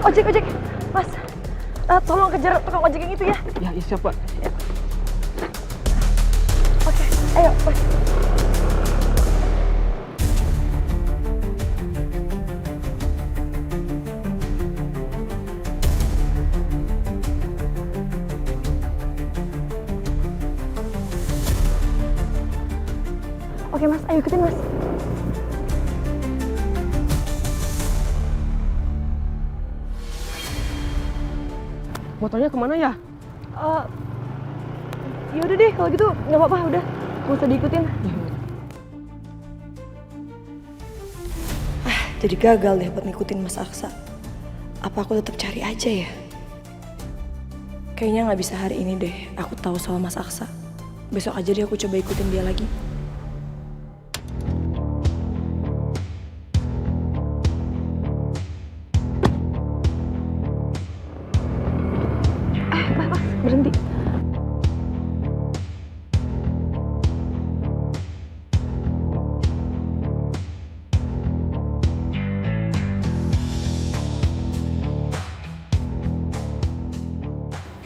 Ojek, ojek. Mas, tolong kejar tukang ojek yang itu ya. Ya, siap, Pak. Ya. Oke, ayo, Mas. Oke, Mas, ayo ikutin, Mas. Motornya kemana ya? Ya udah deh, kalau gitu nggak apa-apa, udah nggak usah diikutin. Jadi gagal deh buat ngikutin Mas Aksa. Apa aku tetap cari aja ya? Kayaknya nggak bisa hari ini deh. Aku tahu soal Mas Aksa. Besok aja deh aku coba ikutin dia lagi. Mas, berhenti.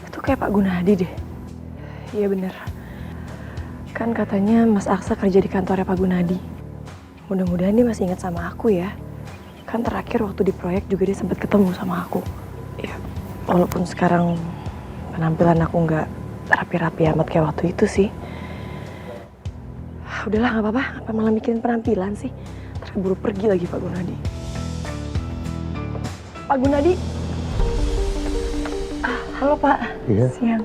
Itu kayak Pak Gunadi deh. Iya bener. Kan katanya Mas Aksa kerja di kantornya Pak Gunadi. Mudah-mudahan dia masih ingat sama aku ya. Kan terakhir waktu di proyek juga dia sempat ketemu sama aku. Ya, walaupun sekarang penampilan aku nggak rapi-rapi amat kayak waktu itu sih. Udahlah nggak apa-apa, apa malah mikirin penampilan sih. Terburu pergi lagi Pak Gunadi. Pak Gunadi. Halo Pak. Iya. Siang.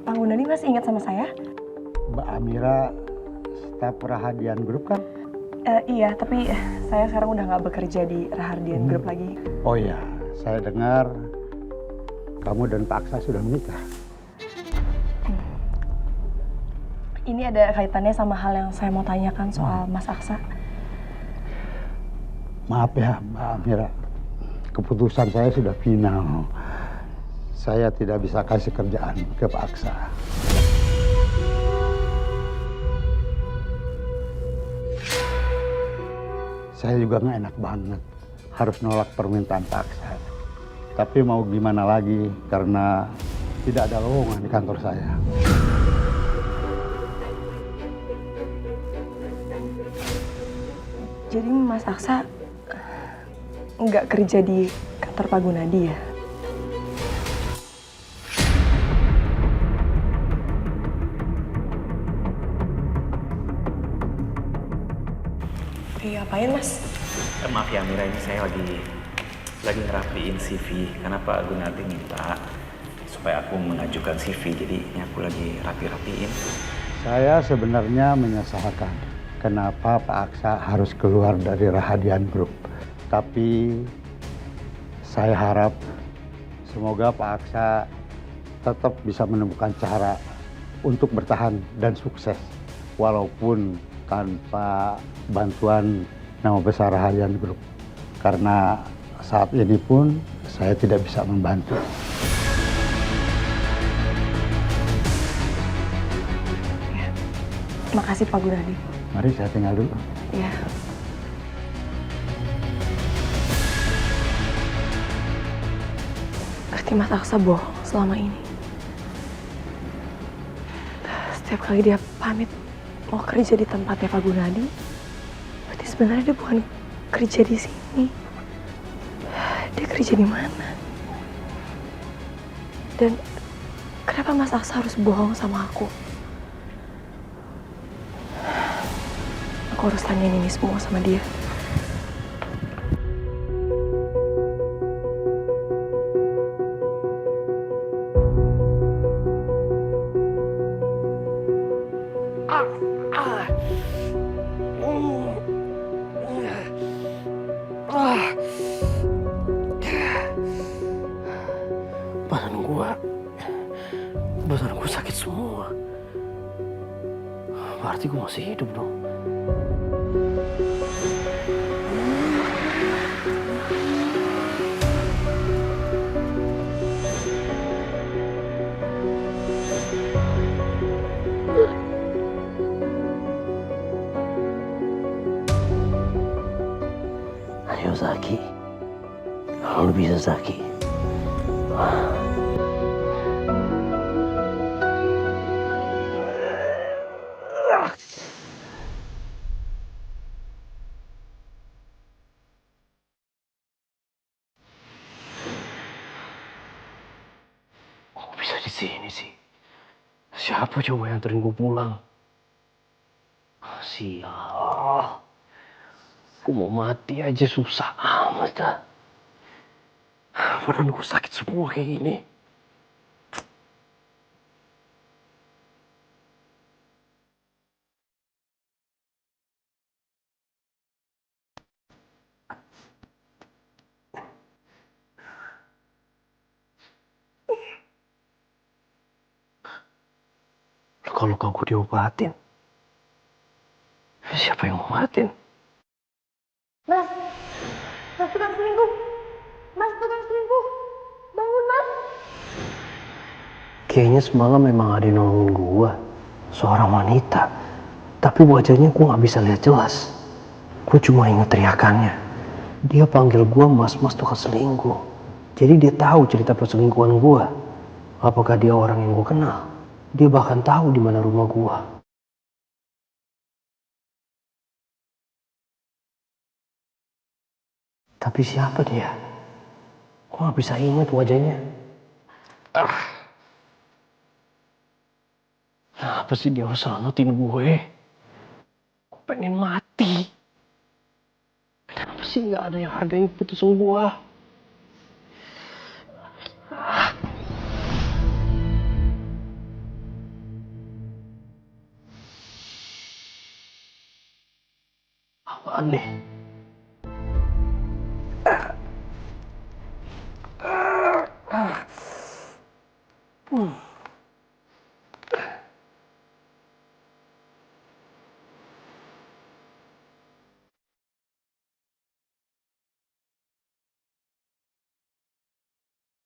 Pak Gunadi masih ingat sama saya? Mbak Amira, staf Rahadian Group kan? Iya, tapi saya sekarang udah nggak bekerja di Rahardian Group lagi. Oh iya, saya dengar kamu dan Pak Aksa sudah menikah. Ini ada kaitannya sama hal yang saya mau tanyakan soal Mas Aksa. Maaf ya Mbak Amira, keputusan saya sudah final. Saya tidak bisa kasih kerjaan ke Pak Aksa. Saya juga nggak enak banget harus nolak permintaan Pak Aksa. Tapi mau gimana lagi karena tidak ada lowongan di kantor saya. Jadi Mas Aksa nggak kerja di kantor Pak Gunadi ya? Ngapain Mas? Maaf ya Mira, ini saya lagi ngerapiin CV karena Pak Gunadi minta supaya aku mengajukan CV, jadi ini aku lagi rapi-rapiin. Saya sebenarnya menyesalkan kenapa Pak Aksa harus keluar dari Rahadian Group. Tapi saya harap semoga Pak Aksa tetap bisa menemukan cara untuk bertahan dan sukses walaupun tanpa bantuan nama besar Rahadian Group. Karena saat ini pun saya tidak bisa membantu. Ya. Makasih Pak Gunadi. Mari saya tinggal dulu. Ya. Berarti Mas Aksa bohong selama ini. Setiap kali dia pamit mau kerja di tempatnya Pak Gunadi, berarti sebenarnya dia bukan kerja di sini. Dia kerja di mana? Dan kenapa Mas Aksa harus bohong sama aku? Aku harus tanyain ini semua sama dia. Badan gue sakit semua. Berarti gue masih hidup dong. Saki. Lu bisa, Saki. Kok bisa di sini sih? Siapa coba yang anterin gue pulang? Sial. Gue mau mati aja susah amat dah. Badan gue sakit semua kayak gini. Kalau kau diobatin, siapa yang ngobatin? Mas, Mas tukang selingkuh. Mas tukang selingkuh. Bangun, Mas. Kayaknya semalam memang ada yang nolongin gua, seorang wanita. Tapi wajahnya gua nggak bisa lihat jelas. Gua cuma ingat teriakannya. Dia panggil gua mas-mas tukang selingkuh. Jadi dia tahu cerita perselingkuhan gua. Apakah dia orang yang gua kenal? Dia bahkan tahu di mana rumah gua. Tapi siapa dia? Gua nggak bisa ingat wajahnya. Kenapa sih dia harus selamatin gue? Gue pengen mati. Kenapa sih nggak ada yang hargain putusan gue? Apaan nih?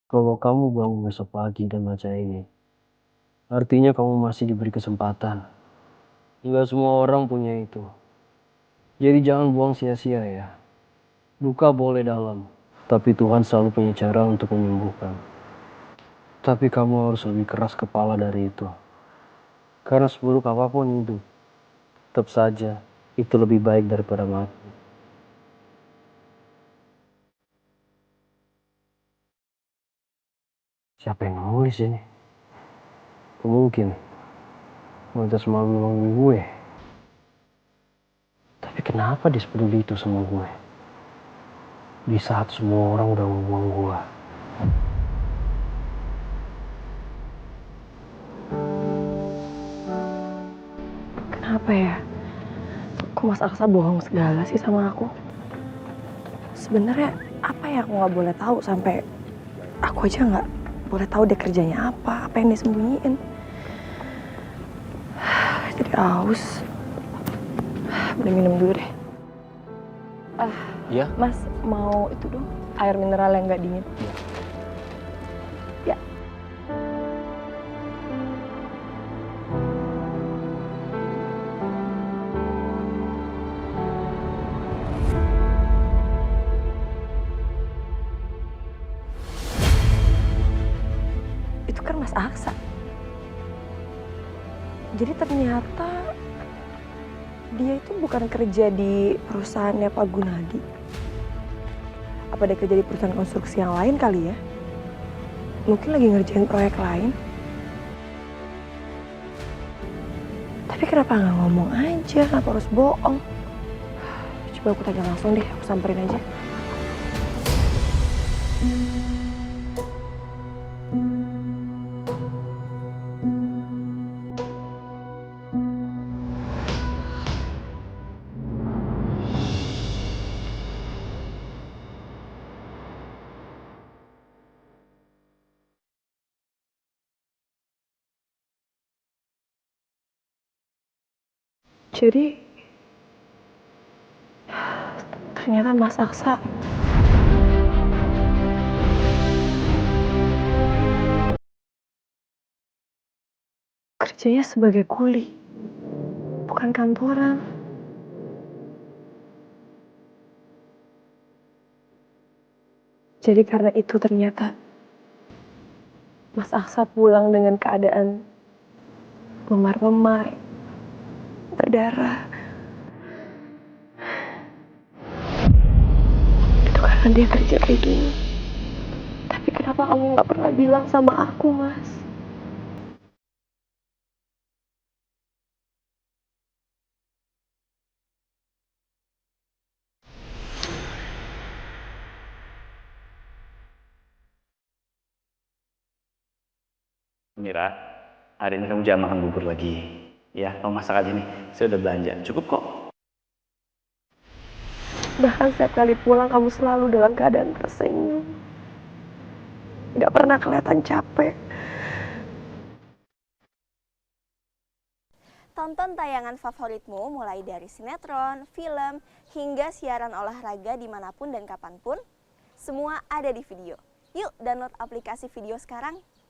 Kalau kamu bangun besok pagi dan baca ini, artinya kamu masih diberi kesempatan. Nggak semua orang punya itu. Jadi jangan buang sia-sia ya. Luka boleh dalam, tapi Tuhan selalu punya cara untuk menyembuhkan. Tapi kamu harus lebih keras kepala dari itu. Karena seburuk apapun itu, tetap saja itu lebih baik daripada mati. Siapa yang nulis ini? Mungkin wanita semalam nolongin gue. Tapi kenapa dia sepeduli itu sama gue? Di saat semua orang udah membuang gue. Kenapa ya? Kok Mas Aksa bohong segala sih sama aku? Sebenarnya apa ya aku nggak boleh tahu sampai aku aja nggak boleh tahu dia kerjanya apa yang disembunyiin. Jadi aus. Udah minum dulu deh. Iya? Mas mau itu dong, air mineral yang nggak dingin. Ya. Itu kan Mas Aksa. Jadi ternyata dia itu bukan kerja di perusahaannya Pak Gunadi. Apa dia kerja di perusahaan konstruksi yang lain kali ya? Mungkin lagi ngerjain proyek lain. Tapi kenapa nggak ngomong aja? Kenapa harus bohong? Coba aku tanya langsung deh, aku samperin aja. Jadi ternyata Mas Aksa kerjanya sebagai kuli, bukan kantoran. Jadi karena itu ternyata Mas Aksa pulang dengan keadaan memar-memar, berdarah. Itu karena dia kerja kayak gini. Tapi kenapa kamu gak pernah bilang sama aku, Mas? Mira, hari ini kamu jangan makan bubur lagi. Ya, kamu masak aja nih. Saya udah belanja. Cukup kok. Bahkan setiap kali pulang kamu selalu dalam keadaan tersenyum. Gak pernah kelihatan capek. Tonton tayangan favoritmu mulai dari sinetron, film, hingga siaran olahraga dimanapun dan kapanpun. Semua ada di Video. Yuk download aplikasi Video sekarang.